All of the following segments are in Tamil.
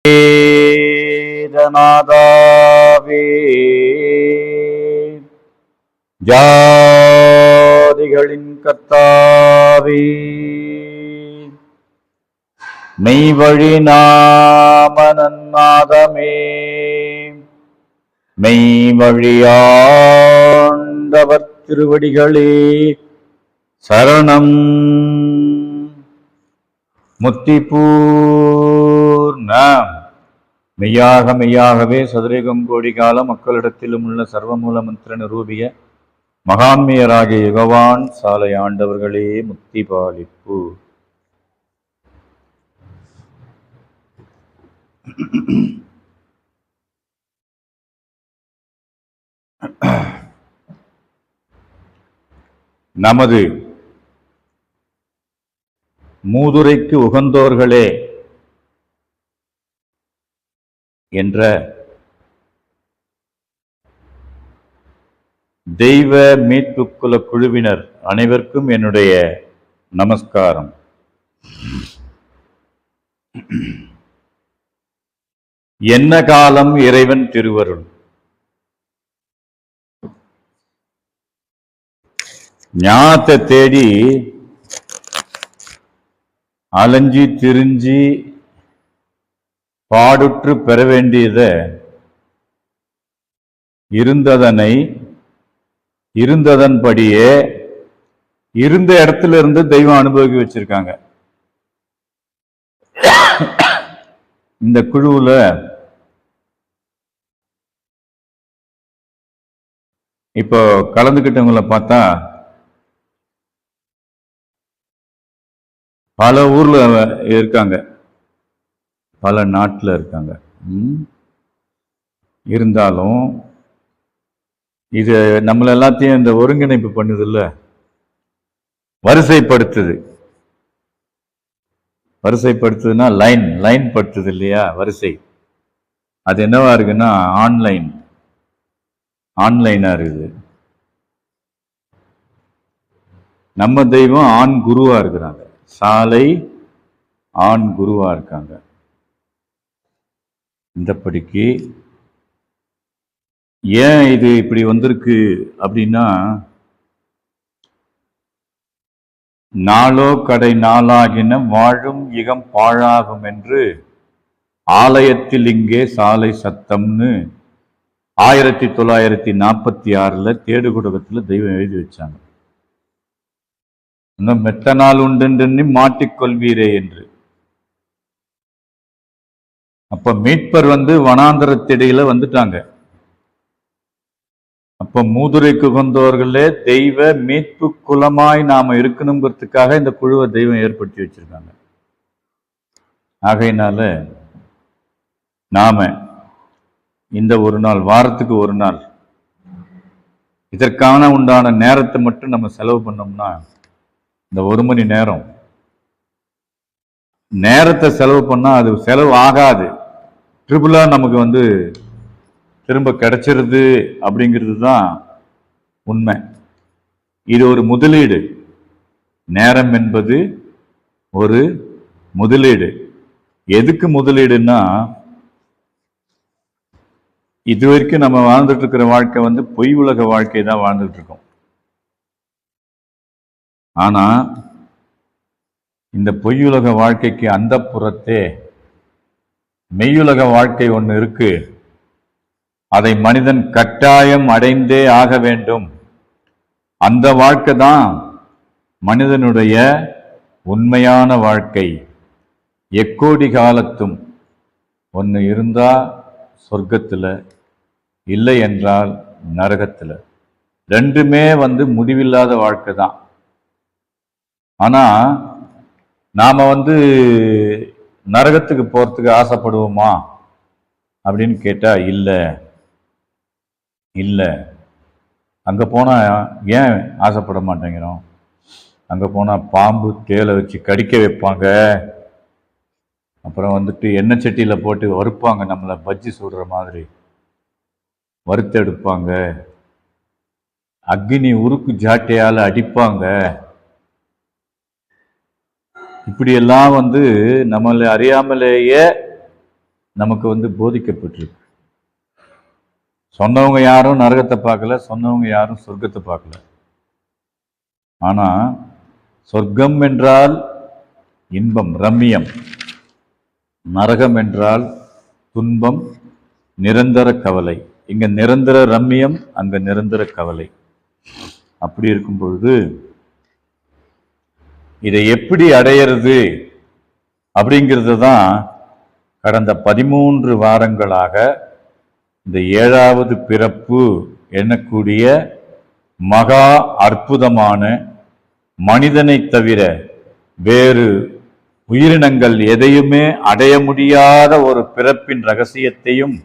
வேதநாதாவே ஜாதிகளின் கர்த்தாவே மெய்வழி நாமநாதமே மெய்வழியாண்டவர் திருவடிகளே சரணம். முத்திபூர்ணம். மெய்யாகவே சதுரேகம் கோடி கால மக்களிடத்திலும் உள்ள சர்வமூல மந்திர நிரூபிய மகான்மியராகிய யுகவான் சாலை ஆண்டவர்களே முத்தி பாலிப்பு. நமது மூதுரைக்கு உகந்தோர்களே என்ற தெய்வ மீட்புக்குல குழுவினர் அனைவருக்கும் என்னுடைய நமஸ்காரம். என்ன காலம் இறைவன் திருவருள். ஞானத்தை தேடி அலைஞ்சி திரிஞ்சி பாடுற்று பெற வேண்டியத இருந்ததன்படியே இருந்த இடத்துல இருந்து தெய்வம் அனுபவிக்க வச்சிருக்காங்க. இந்த குழுவுல இப்போ கலந்துக்கிட்டவங்களை பார்த்தா பல ஊர்ல இருக்காங்க, பல நாட்டில் இருக்காங்க. இருந்தாலும் இது நம்மள எல்லாத்தையும் இந்த ஒருங்கிணைப்பு பண்ணுது இல்ல, வரிசைப்படுத்துதுன்னா லைன் படுத்துது இல்லையா, வரிசை. அது என்னவா இருக்குன்னா ஆன்லைனா இருக்குது. நம்ம தெய்வம் ஆண் குருவா இருக்கிறாங்க, சாலை ஆண் குருவா இருக்காங்க. இந்தப்படிக்கு ஏன் இது இப்படி வந்திருக்கு அப்படின்னா, நாளோ கடை நாளாகின வாழும் இகம் பாழாகும் என்று ஆலயத்தில் இங்கே சாலை சத்தம்னு 1946 தேடுகுடகத்தில் தெய்வம் எழுதி வச்சாங்க. மெத்த நாள் உண்டென்று மாட்டிக்கொள்வீரே என்று. அப்ப மீட்பர் வனாந்தரத்திடையில வந்துட்டாங்க. அப்ப மூதுரைக்கு உகந்தவர்களே தெய்வ மீட்பு குலமாய் நாம இருக்கணுங்கிறதுக்காக இந்த குழுவை தெய்வம் ஏற்படுத்தி வச்சிருக்காங்க. ஆகையினால நாம இந்த ஒரு நாள், வாரத்துக்கு ஒரு நாள், இதற்கான உண்டான நேரத்தை மட்டும் நம்ம செலவு பண்ணோம்னா, இந்த 1 மணி நேரத்தை செலவு பண்ணா அது செலவு ஆகாது, ட்ரிபிளா நமக்கு திரும்ப கிடைச்சிருது அப்படிங்கிறது தான் உண்மை. இது ஒரு முதலீடு. நேரம் என்பது ஒரு முதலீடு. எதுக்கு முதலீடுன்னா, இது வரைக்கும் நம்ம வாழ்ந்துட்டு இருக்கிற வாழ்க்கை பொய் உலக வாழ்க்கை தான் வாழ்ந்துட்டு இருக்கோம். ஆனா இந்த பொய்யுலக வாழ்க்கைக்கு அந்த புறத்தே மெய்யுலக வாழ்க்கை ஒன்று இருக்கு. அதை மனிதன் கட்டாயம் அடைந்தே ஆக வேண்டும். அந்த வாழ்க்கை தான் மனிதனுடைய உண்மையான வாழ்க்கை. எக்கோடி காலத்தும் ஒன்று இருந்தா சொர்க்கத்துல, இல்லை என்றால் நரகத்துல. ரெண்டுமே முடிவில்லாத வாழ்க்கை தான். ஆனா நாம நரகத்துக்கு போறதுக்கு ஆசைப்படுவோமா அப்படின்னு கேட்டா இல்லை. அங்க போனா ஏன் ஆசைப்பட மாட்டேங்கிறோம்? அங்க போனா பாம்பு தேலை வச்சு கடிக்க வைப்பாங்க, அப்புறம் எண்ணெய் சட்டியில போட்டு வறுப்பாங்க, நம்மளை பஜ்ஜி சுடுற மாதிரி வறுத்தெடுப்பாங்க, அக்னி உருக்கு ஜாட்டையால அடிப்பாங்க. இப்படியெல்லாம் நம்மளை அறியாமலேயே நமக்கு போதிக்கப்பட்டிருக்கு. சொன்னவங்க யாரும் நரகத்தை பார்க்கல, சொன்னவங்க யாரும் சொர்க்கத்தை பார்க்கல. ஆனா சொர்க்கம் என்றால் இன்பம், ரம்மியம். நரகம் என்றால் துன்பம், நிரந்தர கவலை. இங்க நிரந்தர ரம்மியம், அங்க நிரந்தர கவலை. அப்படி இருக்கும் பொழுது இதை எப்படி அடையிறது அப்படிங்கிறது தான் கடந்த 13 வாரங்களாக இந்த 7வது பிறப்பு எண்ணக்கூடிய மகா அற்புதமான, மனிதனை தவிர வேறு உயிரினங்கள் எதையுமே அடைய முடியாத ஒரு பிறப்பின் ரகசியத்தையும்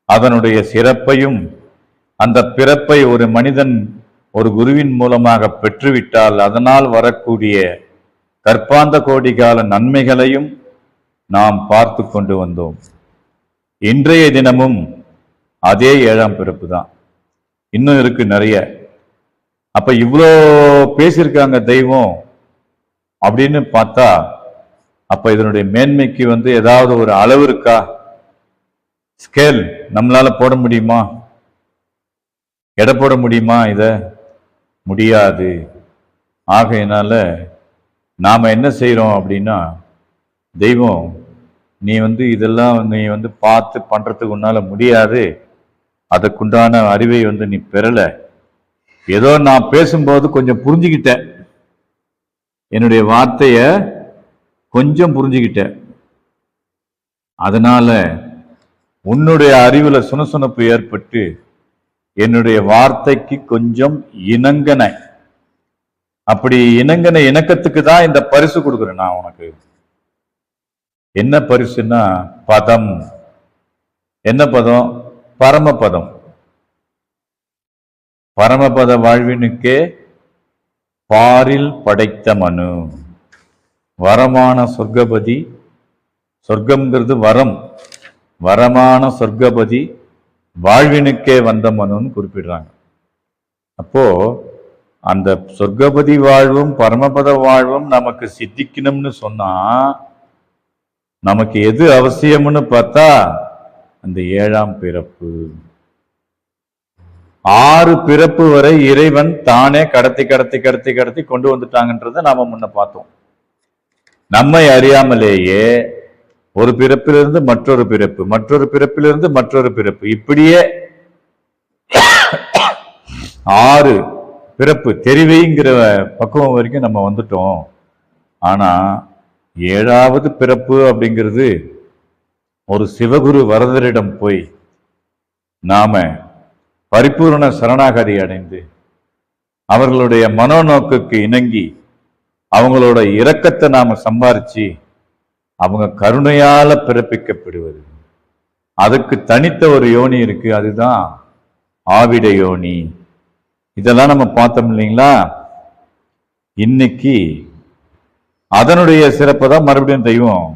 அதனுடைய சிறப்பையும், அந்த பிறப்பை ஒரு மனிதன் ஒரு குருவின் மூலமாக பெற்றுவிட்டால் அதனால் வரக்கூடிய கற்பாந்த கோடி கால நன்மைகளையும் நாம் பார்த்து கொண்டு வந்தோம். இன்றைய தினமும் அதே 7ஆம் பிறப்பு தான். இன்னும் இருக்கு நிறைய. அப்ப இவ்வளோ பேசியிருக்காங்க தெய்வம் அப்படின்னு பார்த்தா, அப்ப இதனுடைய மேன்மைக்கு ஏதாவது ஒரு அளவு இருக்கா? ஸ்கேல் நம்மளால போட முடியுமா? எடை போட முடியுமா? இத முடியாது. ஆகையினால நாம என்ன செய்யறோம் அப்படின்னா, தெய்வம் நீ இதெல்லாம் நீ பார்த்து பண்றதுக்கு உன்னால முடியாது, அதற்குண்டான அறிவை நீ பெறல. ஏதோ நான் பேசும்போது கொஞ்சம் புரிஞ்சுக்கிட்டேன், என்னுடைய வார்த்தைய கொஞ்சம் புரிஞ்சுக்கிட்டேன், அதனால உன்னுடைய அறிவுல சுனசுனப்பு ஏற்பட்டு என்னுடைய வார்த்தைக்கு கொஞ்சம் இணங்கன. அப்படி இணங்கன இணக்கத்துக்கு தான் இந்த பரிசு கொடுக்குறேன் நான் உனக்கு. என்ன பரிசுன்னா பதம். என்ன பதம்? பரமபதம். பரமபத வாழ்வினுக்கே பாரில் படைத்த மனு. வரமான சொர்க்கபதி. சொர்க்கம்ங்கிறது வரம். வரமான சொர்க்கபதி வாழ்வினுக்கே வந்த மனுன்னு குறிப்பிடுறாங்க. அப்போ அந்த சொர்க்கபதி வாழ்வும் பரமபத வாழ்வும் நமக்கு சித்திக்கணும்னு சொன்னா நமக்கு எது அவசியம்னு பார்த்தா அந்த 7ஆம் பிறப்பு. 6 பிறப்பு வரை இறைவன் தானே கடத்தி கடத்தி கடத்தி கடத்தி கொண்டு வந்துட்டாங்கன்றத நாம முன்ன பார்த்தோம். நம்மை அறியாமலேயே ஒரு பிறப்பிலிருந்து மற்றொரு பிறப்பு, மற்றொரு பிறப்பிலிருந்து மற்றொரு பிறப்பு, இப்படியே 6 பிறப்பு தெரிவைங்கிற பக்குவம் வரைக்கும் நம்ம வந்துட்டோம். ஆனா 7வது பிறப்பு அப்படிங்கிறது ஒரு சிவகுரு வரதரிடம் போய் நாம பரிபூர்ண சரணாகதி அடைந்து அவர்களுடைய மனோநோக்குக்கு இணங்கி அவங்களோட இரக்கத்தை நாம சம்பாரிச்சு அவங்க கருணையால பிறப்பிக்கப்படுவது. அதுக்கு தனித்த ஒரு யோனி இருக்கு, அதுதான் ஆவிட யோனி. இதெல்லாம் நம்ம பார்த்தோம் இல்லைங்களா? இன்னைக்கு அதனுடைய சிறப்பை தான் மறுபடியும் தெய்வம்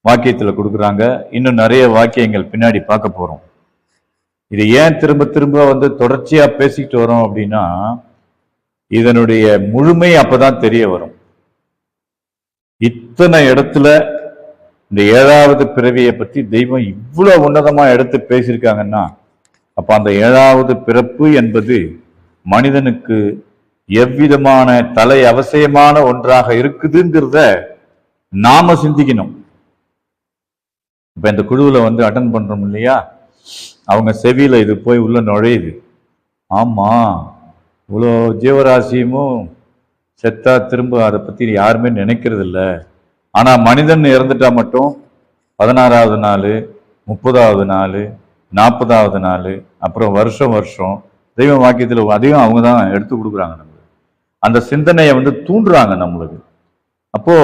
வாக்கியத்துல கொடுக்குறாங்க. இன்னும் நிறைய வாக்கியங்கள் பின்னாடி பார்க்க போறோம். இது ஏன் திரும்ப திரும்ப தொடர்ச்சியா பேசிக்கிட்டு வரோம் அப்படின்னா, இதனுடைய முழுமை அப்பதான் தெரிய வரும். இத்தனை இடத்துல இந்த 7வது பிறவியை பத்தி தெய்வம் இவ்வளவு உன்னதமா எடுத்து பேசியிருக்காங்கன்னா, அப்ப அந்த 7வது பிறப்பு என்பது மனிதனுக்கு எவ்விதமான தலை அவசியமான ஒன்றாக இருக்குதுங்கிறத நாம சிந்திக்கணும். இப்ப இந்த குழுவுல அட்டன் பண்றோம் இல்லையா, அவங்க செவியில இது போய் உள்ள நுழையுது. ஆமா, இவ்வளோ ஜீவராசியும் செத்தா திரும்ப அதை பத்தி யாருமே நினைக்கிறது இல்லை. ஆனா மனிதன் இறந்துட்டா மட்டும் 16வது நாள், 30வது நாள், 40வது நாள், அப்புறம் வருஷம் வருஷம் தெய்வ வாக்கியத்துல அதையும் அவங்க தான் எடுத்து கொடுக்குறாங்க. நம்மளுக்கு அந்த சிந்தனையை தூண்டுறாங்க நம்மளுக்கு. அப்போ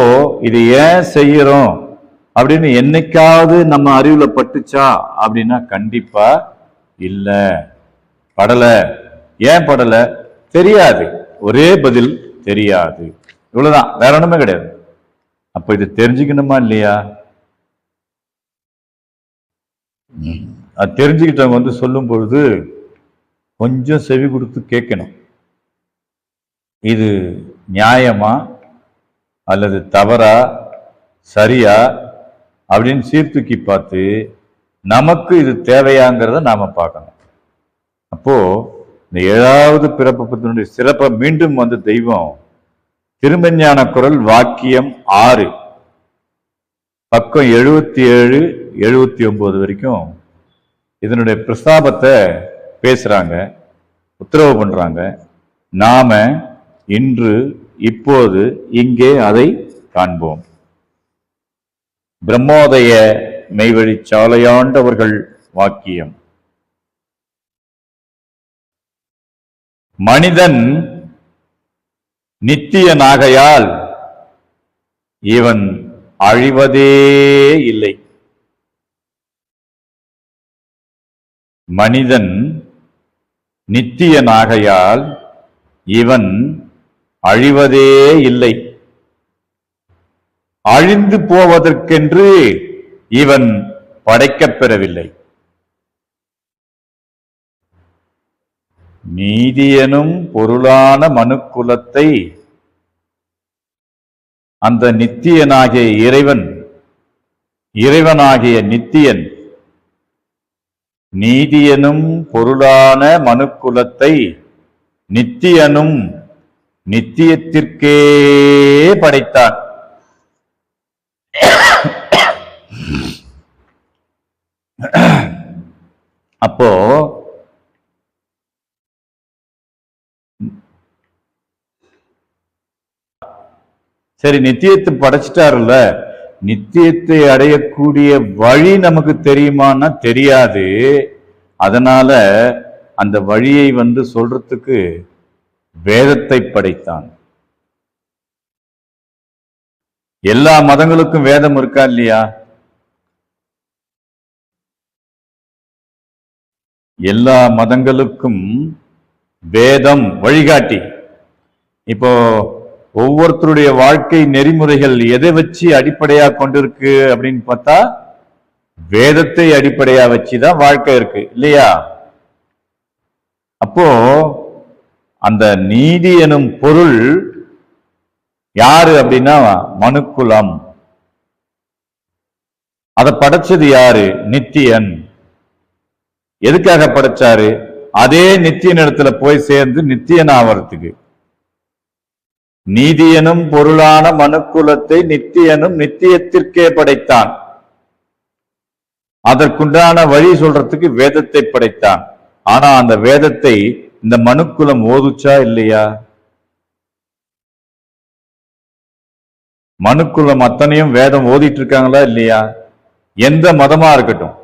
இது ஏன் செய்யறோம் அப்படின்னு என்னைக்காவது நம்ம அறிவுல பட்டுச்சா அப்படின்னா கண்டிப்பா இல்ல, படல. ஏன் படல? தெரியாது. ஒரே பதில், தெரியாது. இவ்வளவுதான், வேற ஒண்ணுமே கிடையாது. அப்ப இது தெரிஞ்சுக்கணுமா இல்லையா? அது தெரிஞ்சுக்கிட்டவங்க சொல்லும் பொழுது கொஞ்சம் செவி கொடுத்து கேட்கணும். இது நியாயமா அல்லது தவறா, சரியா, அப்படின்னு சீர்தூக்கி பார்த்து நமக்கு இது தேவையாங்கிறத நாம பார்க்கணும். அப்போ இந்த 7வது பிறப்பு பத்தினுடைய சிறப்பை மீண்டும் தெய்வம் திருமஞான குரல் வாக்கியம் 6 பக்கம் 77 79 வரைக்கும் இதனுடைய பிரஸ்தாபத்தை பேசுறாங்க, உத்தரவு பண்றாங்க. நாம இன்று இப்போது இங்கே அதை காண்போம். பிரம்மோதய மெய்வழி சாலையாண்டவர்கள் வாக்கியம். மனிதன் நித்தியனாகையால் இவன் அழிவதே இல்லை. மனிதன் நித்தியனாகையால் இவன் அழிவதே இல்லை. அழிந்து போவதற்கென்று இவன் படைக்கப் பெறவில்லை. நீதியெனும் பொருளான மனுக்குலத்தை அந்த நித்தியனாகிய இறைவனாகிய நித்தியன் நீதியெனும் பொருளான மனுக்குலத்தை நித்தியனும் நித்தியத்திற்கே படைத்தான். அப்போ சரி, நித்தியத்தை படைச்சிட்டாருல்ல, நித்தியத்தை அடையக்கூடிய வழி நமக்கு தெரியுமான்னா தெரியாது. அதனால அந்த வழியை சொல்றதுக்கு வேதத்தை படைத்தான். எல்லா மதங்களுக்கும் வேதம் இருக்கா இல்லையா? எல்லா மதங்களுக்கும் வேதம் வழிகாட்டி. இப்போ ஒவ்வொருத்தருடைய வாழ்க்கை நெறிமுறைகள் எதை வச்சு அடிப்படையா கொண்டிருக்கு அப்படின்னு பார்த்தா வேதத்தை அடிப்படையா வச்சுதான் வாழ்க்கை இருக்கு இல்லையா? அப்போ அந்த நீதி எனும் பொருள் யாரு அப்படின்னா மனுக்குலம். அதை படைச்சது யாரு? நித்தியன். எதுக்காக படைச்சாரு? அதே நித்தியன் இடத்துல போய் சேர்ந்து நித்தியன் ஆவறதுக்கு. நீதியனும் பொருளான மனுக்குலத்தை நித்தியனும் நித்தியத்திற்கே படைத்தான். அதற்குண்டான வழி சொல்றதுக்கு வேதத்தை படைத்தான். ஆனா அந்த வேதத்தை இந்த மனுக்குலம் ஓதுச்சா இல்லையா? மனுக்குலம் அத்தனையும் வேதம் ஓதிட்டு இருக்காங்களா இல்லையா? எந்த மதமா இருக்கட்டும்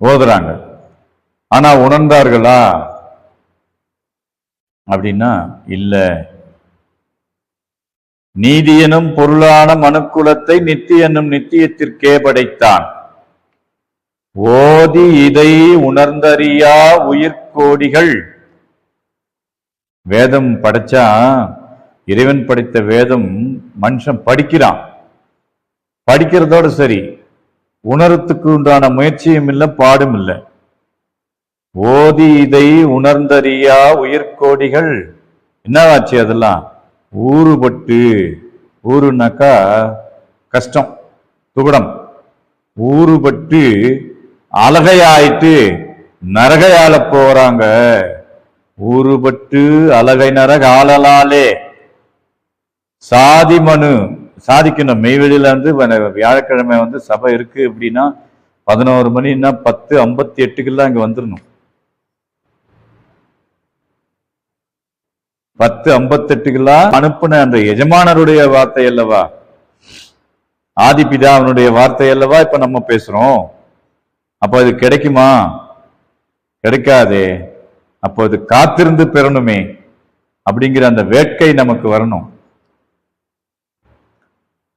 ஓதுறாங்க. ஆனா உணர்ந்தார்களா அப்படின்னா இல்ல. நீதியனும் பொருளான மனுக்குலத்தை நித்தியனும் நித்தியத்திற்கே படைத்தான். ஓதி இதை உணர்ந்தறியா உயிர்கோடிகள். வேதம் படைச்சா, இறைவன் படைத்த வேதம் மனுஷன் படிக்கிறான். படிக்கிறதோடு சரி, உணர்த்துக்கு உண்டான முயற்சியும் இல்லை, பாடும் இல்லை. ஓதி இதை உணர்ந்தறியா உயிர்கோடிகள் என்னவாச்சு? அதெல்லாம் ஊறுபட்டு, ஊருனாக்கா கஷ்டம், துகுடம். ஊறுபட்டு அலகையாயிட்டு நரகையால போறாங்க. ஊறுபட்டு அலகை நரக ஆளலாலே சாதி மனு சாதிக்கணும். மெய்வெளியில வியாழக்கிழமை சபை இருக்கு அப்படின்னா 11 மணின்னா 10:58 அங்க வந்துடணும். 10:58 அனுப்புன அந்த எஜமானருடைய வார்த்தை அல்லவா, ஆதிபிதா அவனுடைய வார்த்தை அல்லவா இப்ப நம்ம பேசுறோம். அப்போ இது கிடைக்குமா? கிடைக்காதே. அப்போ இது காத்திருந்து பெறணுமே அப்படிங்கிற அந்த வேட்கை நமக்கு வரணும்.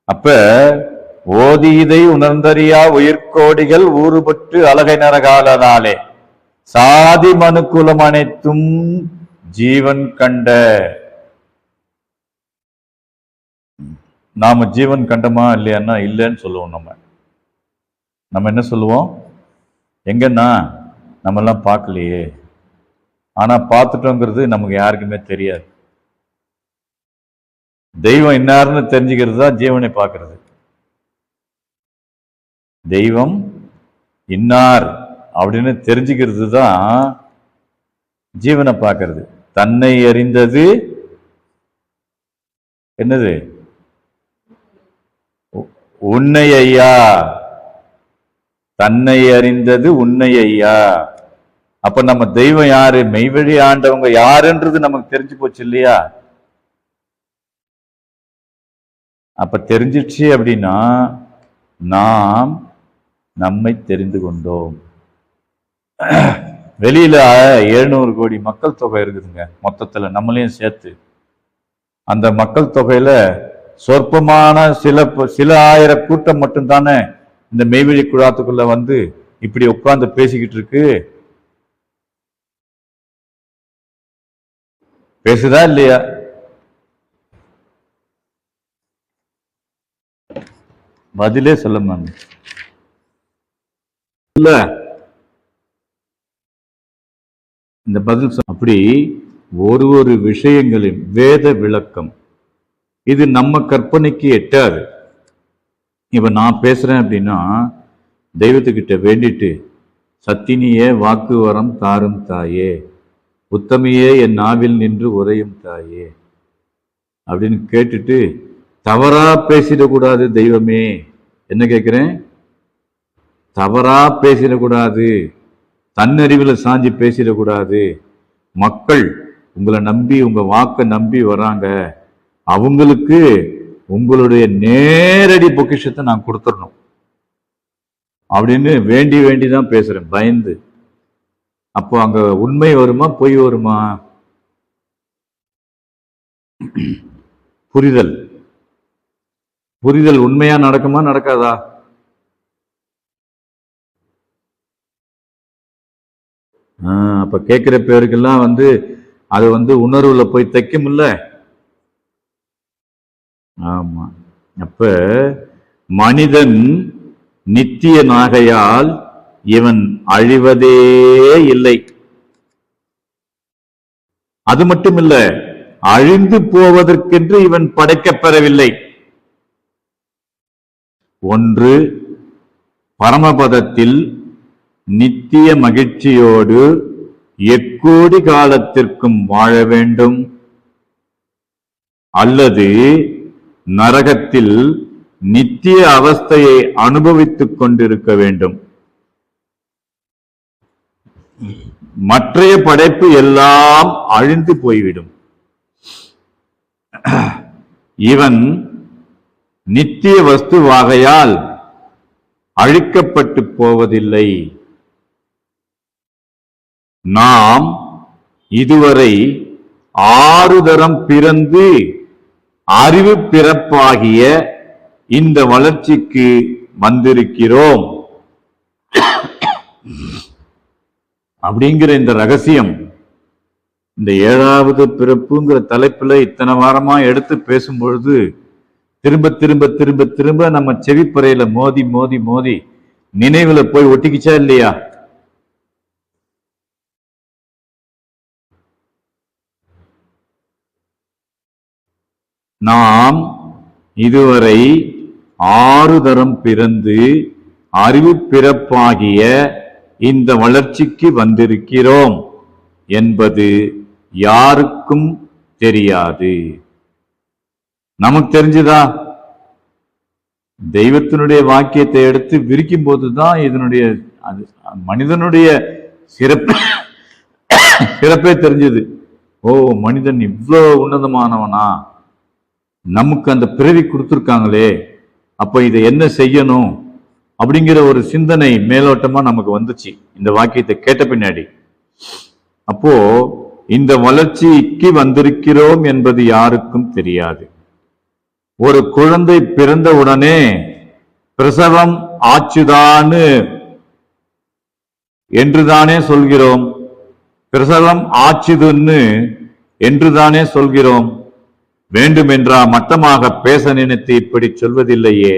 அப்ப ஓதி இதை உணர்ந்தறியா உயிர்கோடிகள் ஊறுபட்டு அலகை நரகாலனாலே சாதி மனுக்குலம் அனைத்தும் ஜீவன் கண்ட. நாம ஜீவன் கண்டமா இல்லையான்னா இல்லைன்னு சொல்லுவோம். நம்ம என்ன சொல்லுவோம்? எங்கன்னா நம்ம எல்லாம் பார்க்கலையே. ஆனா பார்த்துட்டோங்கிறது நமக்கு யாருக்குமே தெரியாது. தெய்வம் இன்னார்னு தெரிஞ்சுக்கிறது தான் ஜீவனை பார்க்கறது. தெய்வம் இன்னார் அப்படின்னு தெரிஞ்சுக்கிறது தான் ஜீவனை பார்க்கறது. தன்னை அறிந்தது என்னது? உன்னை ஐயா. தன்னை அறிந்தது உன்னை ஐயா. அப்ப நம்ம தெய்வம் யாரு, மெய்வழி ஆண்டவங்க யாருன்றது நமக்கு தெரிஞ்சு போச்சு இல்லையா? அப்ப தெரிஞ்சிடுச்சு அப்படின்னா நாம் நம்மை தெரிந்து கொண்டோம். வெளியில 700 கோடி மக்கள் தொகை இருக்குதுங்க மொத்தத்துல, நம்மளையும் சேர்த்து. அந்த மக்கள் தொகையில சொற்பமான சில ஆயிரம் கூட்டம் மட்டும்தானே இந்த மெய்வழி குழாத்துக்குள்ள வந்து இப்படி உட்கார்ந்து பேசிக்கிட்டு இருக்கு. பேசுதா இல்லையா? பதிலே சொல்ல மாட்டேன். இல்ல இந்த பதில் அப்படி ஒரு விஷயங்களின் வேத விளக்கம் இது நம்ம கற்பனைக்கு எட்டாது. இப்ப நான் பேசுறேன் அப்படின்னா தெய்வத்துக்கிட்ட வேண்டிட்டு, சத்தினியே வாக்கு வரம் தாரும் தாயே, உத்தமையே என் நாவில் நின்று உரையும் தாயே அப்படின்னு கேட்டுட்டு தவறா பேசிடக்கூடாது. தெய்வமே என்ன கேட்கிறேன்? தவறா பேசிடக்கூடாது, தன்னறிவுல சாஞ்சி பேசிடக்கூடாது. மக்கள் உங்களை நம்பி உங்க வாக்க நம்பி வராங்க, அவங்களுக்கு உங்களுடைய நேரடி பொக்கிஷத்தை நான் கொடுத்துடணும் அப்படின்னு வேண்டிதான் பேசுறேன், பயந்து. அப்போ அங்க உண்மை வருமா பொய் வருமா? புரிதல் உண்மையா நடக்குமா நடக்காதா? அப்ப கேட்கிற பேருக்கெல்லாம் அது உணர்வுல போய் தைக்கும்ல. ஆமா. அப்ப மனிதன் நித்தியனாகையால் இவன் அழிவதே இல்லை. அது மட்டுமில்ல, அழிந்து போவதற்கென்று இவன் படைக்கப்பெறவில்லை. ஒன்று, பரமபதத்தில் நித்திய மகிழ்ச்சியோடு எக்கோடி காலத்திற்கும் வாழ வேண்டும், அல்லது நரகத்தில் நித்திய அவஸ்தையை அனுபவித்துக் கொண்டிருக்க வேண்டும். மற்றைய படைப்பு எல்லாம் அழிந்து போய்விடும். இவன் நித்திய வஸ்துவாகையால் அழிக்கப்பட்டு போவதில்லை. நாம் இதுவரை 6 தரம் பிறந்து அறிவு பிறப்பாகிய இந்த வளர்ச்சிக்கு வந்திருக்கிறோம் அப்படிங்கிற இந்த ரகசியம் இந்த 7வது பிறப்புங்கிற தலைப்புல இத்தனை வாரமா எடுத்து பேசும்பொழுது திரும்ப திரும்ப திரும்ப திரும்ப நம்ம செவிப்பறையில மோதி மோதி மோதி நினைவுல போய் ஒட்டிக்கிச்சா இல்லையா? நாம் இதுவரை 6 தரம் பிறந்து அறிவு பிறப்பாகிய இந்த வளர்ச்சிக்கு வந்திருக்கிறோம் என்பது யாருக்கும் தெரியாது. நமக்கு தெரிஞ்சுதா? தெய்வத்தினுடைய வாக்கியத்தை எடுத்து விரிக்கும் போதுதான் இதனுடைய மனிதனுடைய சிறப்பே தெரிஞ்சது. ஓ, மனிதன் இவ்வளவு உன்னதமானவனா, நமக்கு அந்த பிறவி கொடுத்துருக்காங்களே, அப்ப இதை என்ன செய்யணும் அப்படிங்கிற ஒரு சிந்தனை மேலோட்டமா நமக்கு வந்துச்சு இந்த வாக்கியத்தை கேட்ட பின்னாடி. அப்போ இந்த வளர்ச்சிக்கு வந்திருக்கிறோம் என்பது யாருக்கும் தெரியாது. ஒரு குழந்தை பிறந்த உடனே பிரசவம் ஆச்சுதான்னு என்றுதானே சொல்கிறோம். பிரசவம் ஆச்சுதுன்னு என்றுதானே சொல்கிறோம். வேண்டுமென்றா மட்டமாக பேச நினைத்து இப்படி சொல்வதில்லையே.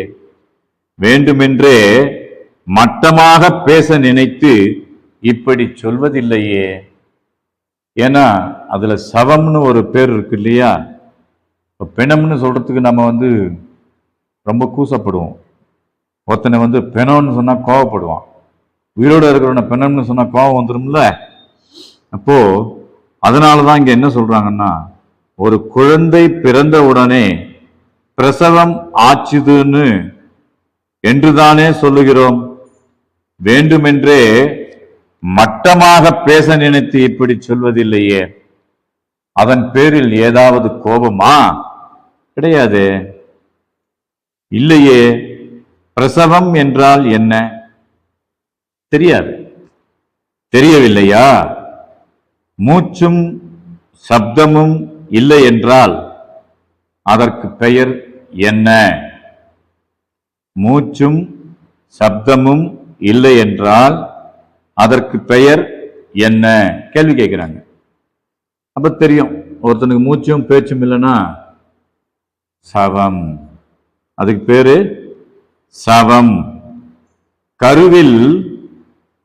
வேண்டுமென்றே மட்டமாக பேச நினைத்து இப்படி சொல்வதில்லையே. ஏன்னா அதுல சவம்னு ஒரு பேர் இருக்கு இல்லையா? இப்போ பிணம்னு சொல்றதுக்கு நம்ம ரொம்ப கூசப்படுவோம். ஒருத்தனை பிணம்னு சொன்னா கோவப்படுவான். உயிரோட இருக்கிறவன பிணம்னு சொன்னா கோவம் வந்துடும்ல. அப்போ அதனாலதான் இங்க என்ன சொல்றாங்கன்னா, ஒரு குழந்தை பிறந்த உடனே பிரசவம் ஆச்சுதுன்னு என்றுதானே சொல்லுகிறோம். வேண்டுமென்றே மட்டமாக பேச நினைத்து இப்படி சொல்வதில்லையே. அதன் பேரில் ஏதாவது கோபமா? கிடையாது. இல்லையே. பிரசவம் என்றால் என்ன தெரியாது. தெரியவில்லையா? மூச்சும் சப்தமும் இல்லை என்றால் அதற்கு பெயர் என்ன? மூச்சும் சப்தமும் இல்லை என்றால் அதற்கு பெயர் என்ன? கேள்வி கேட்கிறாங்க. அப்ப தெரியும், ஒருத்தனுக்கு மூச்சும் பேச்சும் இல்லைன்னா சவம். அதுக்கு பேரு சவம். கருவில்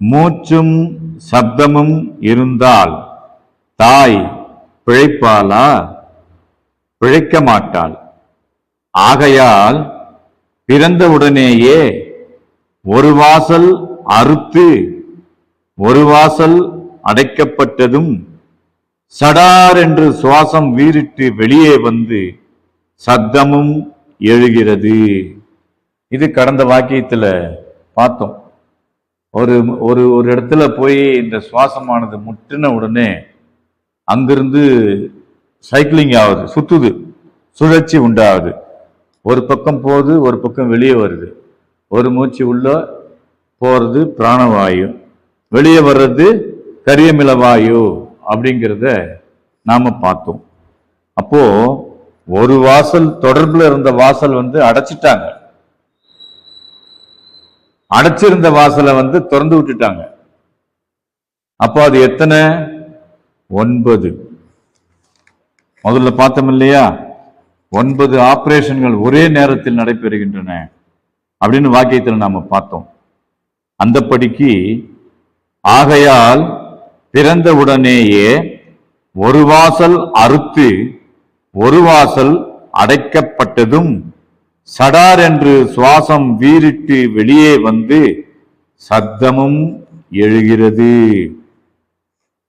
மூச்சும் சப்தமும் இருந்தால் தாய் பிழைப்பாளா? பிழைக்க மாட்டாள். ஆகையால் பிறந்தவுடனேயே ஒரு வாசல் அறுத்து ஒரு வாசல் அடைக்கப்பட்டதும் சடார் என்று சுவாசம் வீறிட்டு வெளியே வந்து சத்தமும் எழுகிறது. இது கடந்த வாக்கியத்துல பார்த்தோம். ஒரு ஒரு ஒரு இடத்துல போய் இந்த சுவாசமானது முட்டின உடனே அங்கிருந்து சைக்கிளிங் ஆகுது, சுத்துது, சுழற்சி உண்டாகுது. ஒரு பக்கம் போகுது, ஒரு பக்கம் வெளியே வருது. ஒரு மூச்சு உள்ள போறது பிராணவாயு, வெளியே வர்றது கரியமில வாயு அப்படிங்கிறத நாம பார்த்தோம். அப்போ ஒரு வாசல் தொடர்புல இருந்த வாசல் அடைச்சிட்டாங்க. அடைச்சிருந்த வாசலை திறந்து விட்டுட்டாங்க. அப்போ அது எத்தனை? 9. முதல்ல பார்த்தோம் இல்லையா? 9 ஆபரேஷன்கள் ஒரே நேரத்தில் நடைபெறுகின்றன அப்படின்னு வாக்கியத்தில் நாம பார்த்தோம். அந்தப்படிக்கு ஆகையால் பிறந்த உடனேயே ஒரு வாசல் அறுத்து ஒரு வாசல் அடைக்கப்பட்டதும் சடார் என்று சுவாசம் வீறிட்டு வெளியே வந்து சத்தமும் எழுகிறது.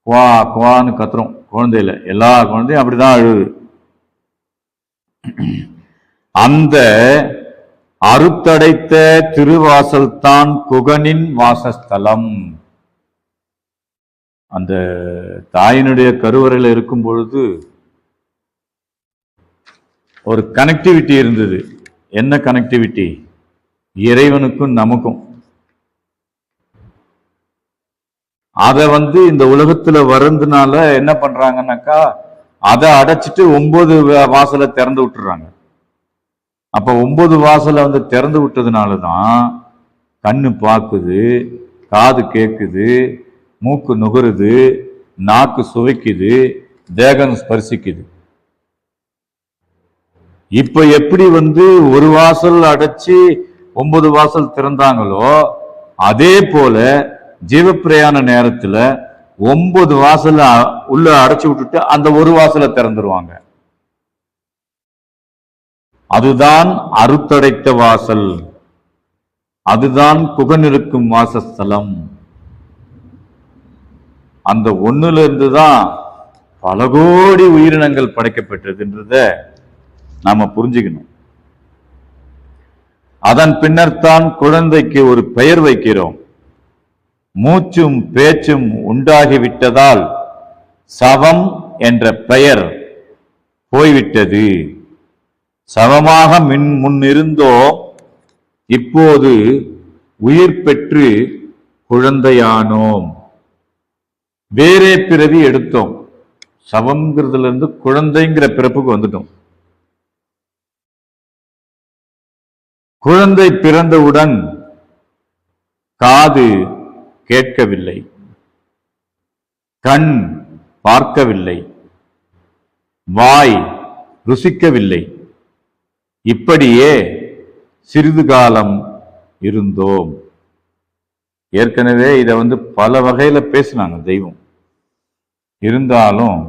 குவா குவான்னு கத்துறோம். குழந்தையில எல்லா குழந்தையும் அப்படிதான் அழுது. அந்த அறுத்தடைத்த திருவாசல் தான் குகனின் வாசஸ்தலம். அந்த தாயினுடைய கருவறையில் இருக்கும் பொழுது ஒரு கனெக்டிவிட்டி இருந்தது. என்ன கனெக்டிவிட்டி? இறைவனுக்கும் நமக்கும். அத இந்த உலகத்துல வருதுனால என்ன பண்றாங்கன்னாக்கா, அதை அடைச்சிட்டு 9 வாசலை திறந்து விட்டுறாங்க. அப்ப 9 வாசலை திறந்து விட்டதுனாலதான் கண்ணு பார்க்குது, காது கேட்குது, மூக்கு நுகருது, நாக்கு சுவைக்குது, தேகம் ஸ்பர்சிக்குது. இப்ப எப்படி ஒரு வாசல் அடைச்சி 9 வாசல் திறந்தாங்களோ அதே போல ஜீவப்பிரயாண நேரத்துல 9 வாசல் உள்ள அடைச்சு விட்டுட்டு அந்த ஒரு வாசலை திறந்துருவாங்க. அதுதான் அறுத்தடைத்த வாசல். அதுதான் குகன் இருக்கும் வாசஸ்தலம். அந்த ஒண்ணுல இருந்துதான் பல கோடி உயிரினங்கள் படைக்கப்பட்டதுன்றத நாம புரிஞ்சுக்கணும். அதன் பின்னர் தான் குழந்தைக்கு ஒரு பெயர் வைக்கிறோம். மூச்சும் பேச்சும் உண்டாகிவிட்டதால் சவம் என்ற பெயர் போய்விட்டது. சவமாக முன்னிருந்தோ இப்போது உயிர் பெற்று குழந்தையானோம். வேறே பிறவி எடுத்தோம். சவம்ங்கிறதுல இருந்து குழந்தைங்கிற பிறப்புக்கு வந்துட்டோம். குழந்தை பிறந்தவுடன் காது கேட்கவில்லை, கண் பார்க்கவில்லை, வாய் ருசிக்கவில்லை. இப்படியே சிறிது காலம் இருந்தோம். ஏற்கனவே இதை பல வகையில பேசினாங்க தெய்வம். இருந்தாலும்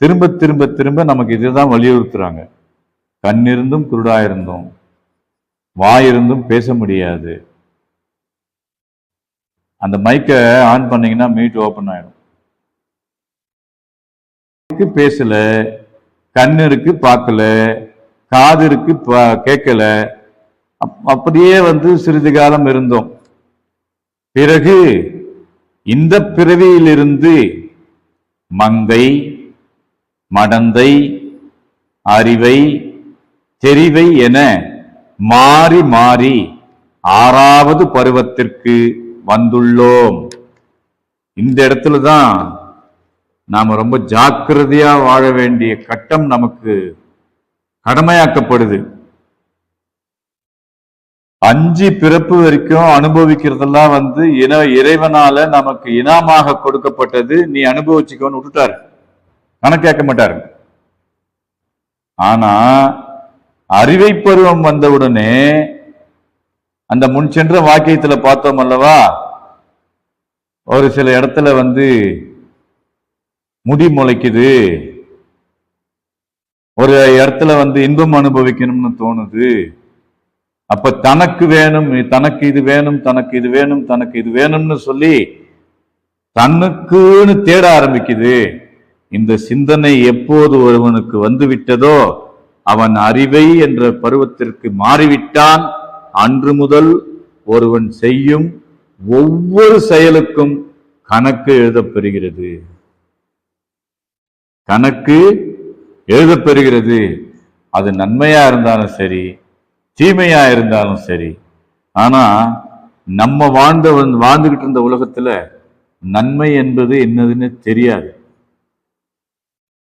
திரும்ப திரும்ப திரும்ப நமக்கு இதுதான் வலியுறுத்துறாங்க. கண்ணிருந்தும் குருடாயிருந்தோம், வாயிருந்தும் பேச முடியாது. அந்த மைக்கை ஆன் பண்ணீங்கன்னா மீட் ஓபன் ஆயிடும். பேசல, கண்ணு இருக்கு பார்க்கல, காது இருக்கு கேட்கல, அப்படியே சிறிது காலம் இருந்தோம். பிறகு இந்த பிறவியிலிருந்து மங்கை, மடந்தை, அறிவை, தெரிவை என மாறி மாறி 6வது பருவத்திற்கு வந்துள்ளோம். இந்த இடத்துலதான் நாம ரொம்ப ஜாக்கிரதையா வாழ வேண்டிய கட்டம் நமக்கு கடமையாக்கப்படுது. 5 பிறப்பு வரைக்கும் அனுபவிக்கிறதெல்லாம் இறைவனால நமக்கு இனாமாக கொடுக்கப்பட்டது. நீ அனுபவிச்சுக்கோன்னு விட்டுட்டாரு, கணக்கேற்க மாட்டாரு. ஆனா அறிவை பருவம் வந்தவுடனே அந்த முன் சென்ற வாக்கியத்துல பார்த்தோம் அல்லவா, ஒரு சில இடத்துல முடி முளைக்குது, ஒரு இடத்துல இன்பம் அனுபவிக்கணும்னு தோணுது. அப்ப தனக்கு வேணும், தனக்கு இது வேணும், தனக்கு இது வேணும், தனக்கு இது வேணும்னு சொல்லி தனக்குன்னு தேட ஆரம்பிக்குது. இந்த சிந்தனை எப்போது ஒருவனுக்கு விட்டதோ அவன் அறிவை என்ற பருவத்திற்கு மாறிவிட்டான். அன்று முதல் ஒருவன் செய்யும் ஒவ்வொரு செயலுக்கும் கணக்கு எழுதப்பெறுகிறது, கணக்கு எழுதப்பெறுகிறது. அது நன்மையா இருந்தாலும் சரி, தீமையா இருந்தாலும் சரி. ஆனா நம்ம வாழ்ந்துகிட்டு இருந்த உலகத்துல நன்மை என்பது என்னதுன்னு தெரியாது,